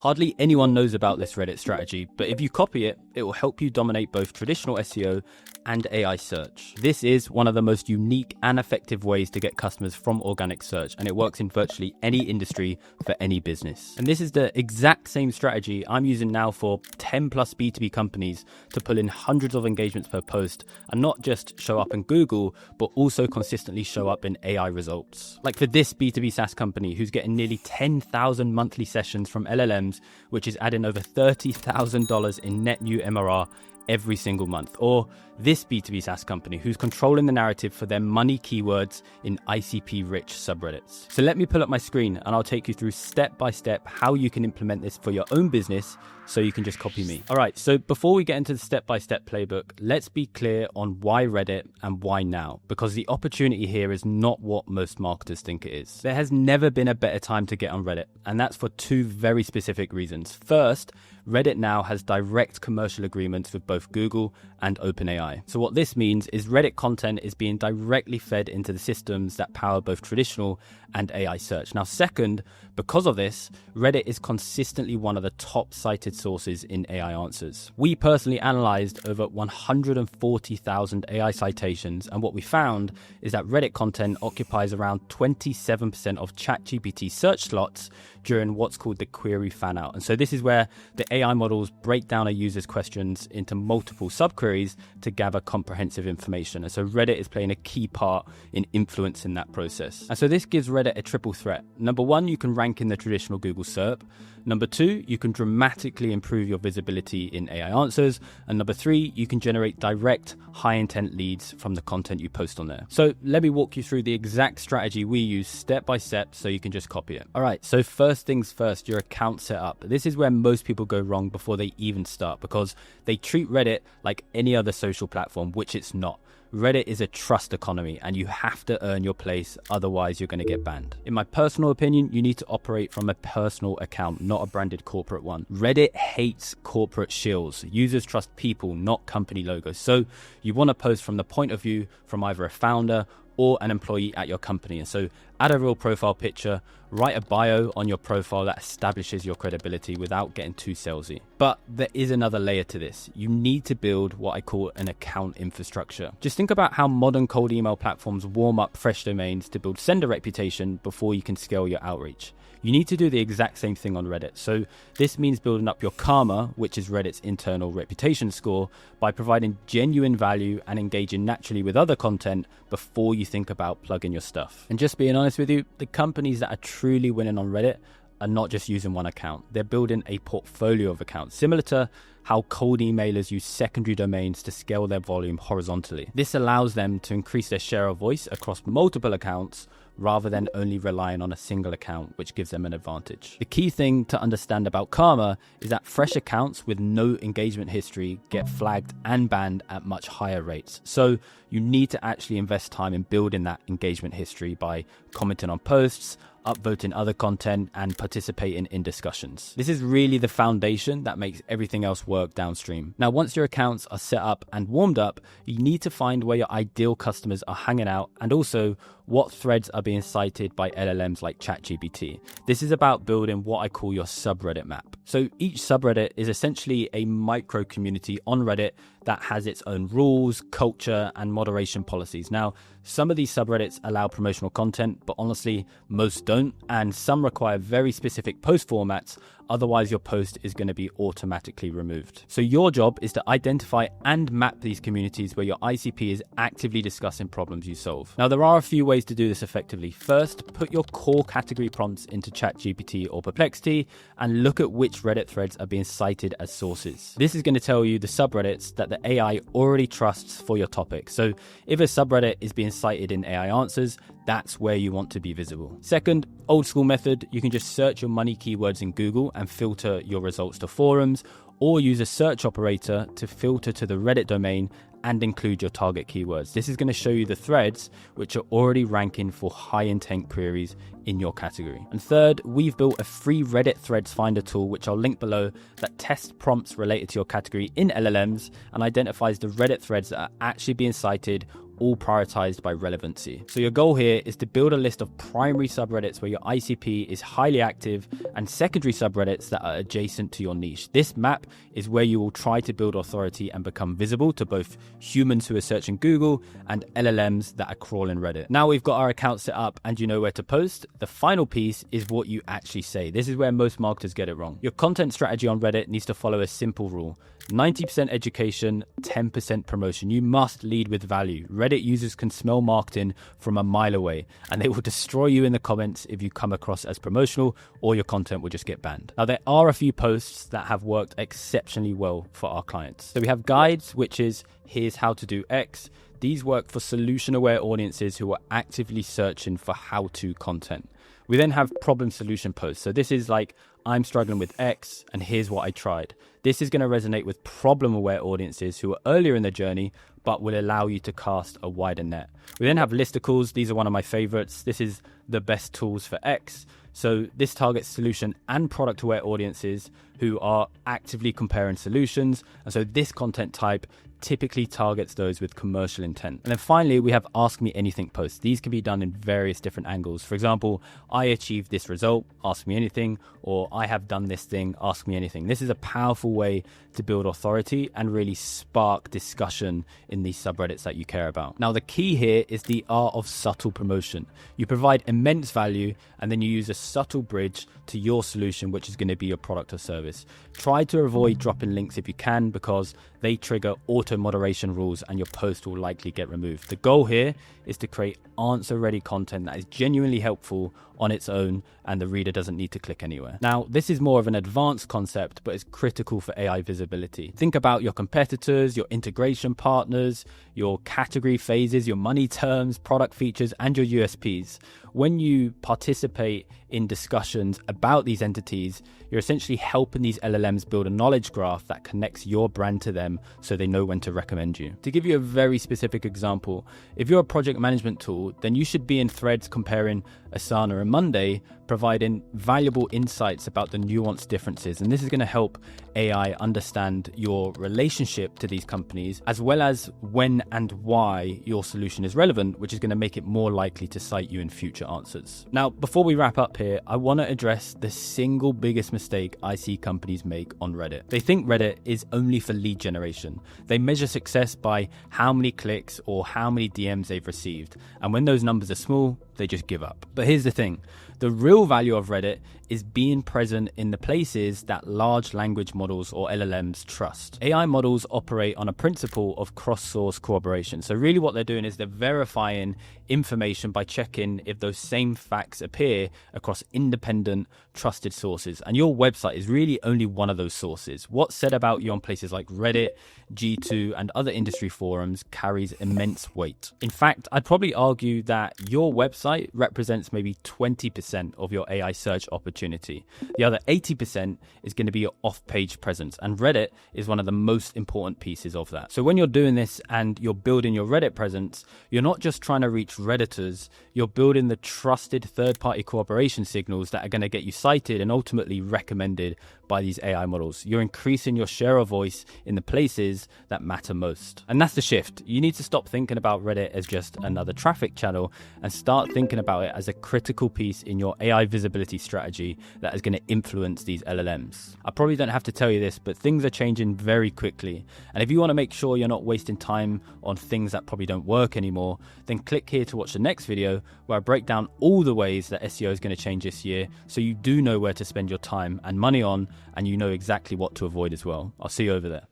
Hardly anyone knows about this Reddit strategy, but if you copy it, it will help you dominate both traditional SEO and AI search. This is one of the most unique and effective ways to get customers from organic search, and it works in virtually any industry for any business. And this is the exact same strategy I'm using now for 10 plus B2B companies to pull in hundreds of engagements per post and not just show up in Google, but also consistently show up in AI results. Like for this B2B SaaS company who's getting nearly 10,000 monthly sessions from LLMs, which is adding over $30,000 in net new MRR every single month. Or this B2B SaaS company who's controlling the narrative for their money keywords in ICP-rich subreddits. So let me pull up my screen and I'll take you through step by step how you can implement this for your own business so you can just copy me. All right, so before we get into the step-by-step playbook, let's be clear on why Reddit and why now, because the opportunity here is not what most marketers think it is. There has never been a better time to get on Reddit, and that's for two very specific reasons. First, Reddit now has direct commercial agreements with both Google and OpenAI. So what this means is Reddit content is being directly fed into the systems that power both traditional and AI search. Now, second, because of this, Reddit is consistently one of the top cited sources in AI answers. We personally analyzed over 140,000 AI citations, and what we found is that Reddit content occupies around 27% of ChatGPT search slots during what's called the query fan out. And so this is where the AI models break down a user's questions into multiple subqueries to gather comprehensive information. And so Reddit is playing a key part in influencing that process. And so this gives Reddit a triple threat. Number one, you can rank in the traditional Google SERP. Number two, you can dramatically improve your visibility in AI answers. And number three, you can generate direct high intent leads from the content you post on there. So let me walk you through the exact strategy we use step by step so you can just copy it. All right, so first things first, your account setup. This is where most people go wrong before they even start, because they treat Reddit like any other social platform, which it's not. Reddit is a trust economy and you have to earn your place, otherwise you're going to get banned. In my personal opinion, you need to operate from a personal account, not a branded corporate one. Reddit hates corporate shills. Users trust people, not company logos. So you want to post from the point of view from either a founder or an employee at your company. And so add a real profile picture, write a bio on your profile that establishes your credibility without getting too salesy. But there is another layer to this. You need to build what I call an account infrastructure. Just think about how modern cold email platforms warm up fresh domains to build sender reputation before you can scale your outreach. You need to do the exact same thing on Reddit. So this means building up your karma, which is Reddit's internal reputation score, by providing genuine value and engaging naturally with other content before you think about plugging your stuff. And just being honest with you, the companies that are truly winning on Reddit are not just using one account. They're building a portfolio of accounts, similar to how cold emailers use secondary domains to scale their volume horizontally. This allows them to increase their share of voice across multiple accounts rather than only relying on a single account, which gives them an advantage. The key thing to understand about karma is that fresh accounts with no engagement history get flagged and banned at much higher rates. So you need to actually invest time in building that engagement history by commenting on posts, upvoting other content, and participating in discussions. This is really the foundation that makes everything else work downstream. Now, once your accounts are set up and warmed up, you need to find where your ideal customers are hanging out and also what threads are being cited by LLMs like ChatGPT. This is about building what I call your subreddit map. So each subreddit is essentially a micro community on Reddit that has its own rules, culture, and moderation policies. Now, some of these subreddits allow promotional content, but honestly, most don't, and some require very specific post formats, otherwise your post is going to be automatically removed. So your job is to identify and map these communities where your ICP is actively discussing problems you solve. Now, there are a few ways to do this effectively. First, put your core category prompts into ChatGPT or Perplexity and look at which Reddit threads are being cited as sources. This is going to tell you the subreddits that the AI already trusts for your topic. So if a subreddit is being cited in AI answers, that's where you want to be visible. Second, old school method, you can just search your money keywords in Google and filter your results to forums, or use a search operator to filter to the Reddit domain and include your target keywords. This is going to show you the threads which are already ranking for high intent queries in your category. And third, we've built a free Reddit threads finder tool, which I'll link below, that tests prompts related to your category in LLMs and identifies the Reddit threads that are actually being cited all prioritized by relevancy. So your goal here is to build a list of primary subreddits where your ICP is highly active and secondary subreddits that are adjacent to your niche. This map is where you will try to build authority and become visible to both humans who are searching Google and LLMs that are crawling Reddit. Now we've got our account set up and you know where to post. The final piece is what you actually say. This is where most marketers get it wrong. Your content strategy on Reddit needs to follow a simple rule. 90% education, 10% promotion. You must lead with value. Reddit users can smell marketing from a mile away, and they will destroy you in the comments if you come across as promotional, or your content will just get banned. Now, there are a few posts that have worked exceptionally well for our clients. So we have guides, which is here's how to do X. These work for solution-aware audiences who are actively searching for how-to content. We then have problem solution posts. So this is like, I'm struggling with X and here's what I tried. This is going to resonate with problem-aware audiences who are earlier in their journey, but will allow you to cast a wider net. We then have listicles. These are one of my favorites. This is the best tools for X. So this targets solution and product-aware audiences who are actively comparing solutions. And so this content type typically targets those with commercial intent. And then finally, we have Ask Me Anything posts. These can be done in various different angles. For example, I achieved this result, ask me anything, or I have done this thing, ask me anything. This is a powerful way to build authority and really spark discussion in these subreddits that you care about. Now, the key here is the art of subtle promotion. You provide immense value and then you use a subtle bridge to your solution, which is going to be your product or service. Try to avoid dropping links if you can, because they trigger auto moderation rules and your post will likely get removed. The goal here is to create answer-ready content that is genuinely helpful on its own and the reader doesn't need to click anywhere. Now, this is more of an advanced concept, but it's critical for AI visibility. Think about your competitors, your integration partners, your category phases, your money terms, product features, and your USPs. When you participate in discussions about these entities, you're essentially helping these LLMs build a knowledge graph that connects your brand to them so they know when to recommend you. To give you a very specific example, if you're a project management tool, then you should be in threads comparing Asana and Monday, providing valuable insights about the nuanced differences. And this is going to help AI understand your relationship to these companies, as well as when and why your solution is relevant, which is going to make it more likely to cite you in future answers. Now, before we wrap up here, I want to address the single biggest mistake I see companies make on Reddit. They think Reddit is only for lead generation. They measure success by how many clicks or how many DMs they've received. And when those numbers are small, they just give up. But here's the thing. The real value of Reddit is being present in the places that large language models or LLMs trust. AI models operate on a principle of cross-source corroboration. So really what they're doing is they're verifying information by checking if those same facts appear across independent, trusted sources. And your website is really only one of those sources. What's said about you on places like Reddit, G2, and other industry forums carries immense weight. In fact, I'd probably argue that your website represents maybe 20% of your AI search opportunity. The other 80% is going to be your off-page presence, and Reddit is one of the most important pieces of that. So when you're doing this and you're building your Reddit presence, you're not just trying to reach Redditors, you're building the trusted third-party corroboration signals that are going to get you cited and ultimately recommended by these AI models. You're increasing your share of voice in the places that matter most. And that's the shift. You need to stop thinking about Reddit as just another traffic channel and start thinking about it as a critical piece in your AI visibility strategy that is going to influence these LLMs. I probably don't have to tell you this, but things are changing very quickly. And if you want to make sure you're not wasting time on things that probably don't work anymore, then click here to watch the next video where I break down all the ways that SEO is going to change this year so you do know where to spend your time and money on, and you know exactly what to avoid as well. I'll see you over there.